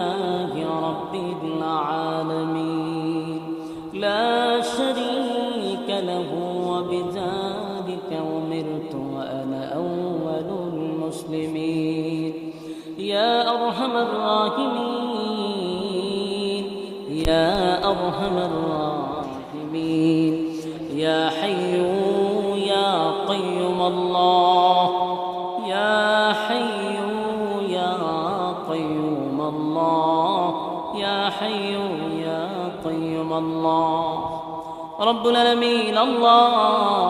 رب العالمين لا شريك له وبذلك أمرت وأنا أول المسلمين يا أرحم الراحمين يا أرحم الراحمين يا حي يا قيوم الله يا حي يا قيوم الله يا حي يا قيوم الله رب العالمين الله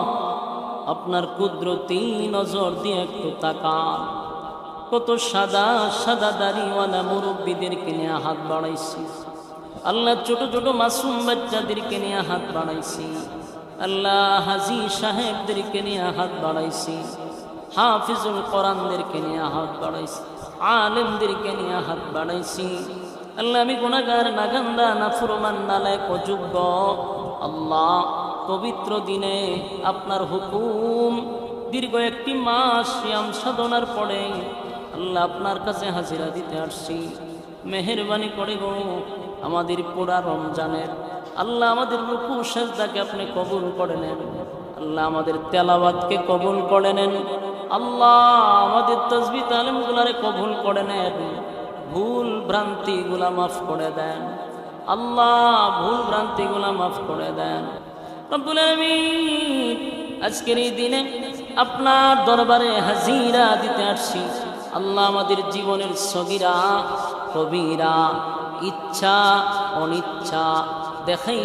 আপনার কুদরতি নজর দিয়ে একটু তাকান কত সাদা সাদা দাড়িওয়ালা মুরব্বীদেরকে নিয়ে হাত বাড়াইছি আল্লাহ ছোট ছোট মাসুম বাচ্চাদেরকে নিয়ে হাত বাড়াইছি আল্লাহ হাজি সাহেবদেরকে নিয়ে হাত বাড়াইছি হাফিজুল কোরআনদেরকে নিয়ে হাত বাড়াইছি আলেমদেরকে নিয়ে হাত বাড়াইছি আল্লাহ আমি গুনাহগার নাগান্দা নাফরমান নালায়েক অযোগ্য আল্লাহ পবিত্র দিনে আপনার হুকুম দীর্ঘ একটি মাস সিয়াম সাধনার পরে আল্লাহ আপনার কাছে হাজিরা দিতে আসছি মেহেরবানি করে গো আমাদের পুরা রমজানের আল্লাহ আমাদের রুকু সাজদাকে আপনি কবুল করে নেন আল্লাহ আমাদের তেলাওয়াতকে কবুল করে নেন আল্লাহ আমাদের তাসবিহ তালিমগুলারে কবুল করে নেন ভুল ভ্রান্তিগুলা মাফ করে দেন আল্লাহ ভুল ভ্রান্তিগুলা মাফ করে দেন রব্বুল আলামিন আজকের এই দিনে আপনার দরবারে হাজিরা দিতে আসছি আল্লাহ আমাদের জীবনের সগীরা কবিরা ইচ্ছা অনিচ্ছা দেখাই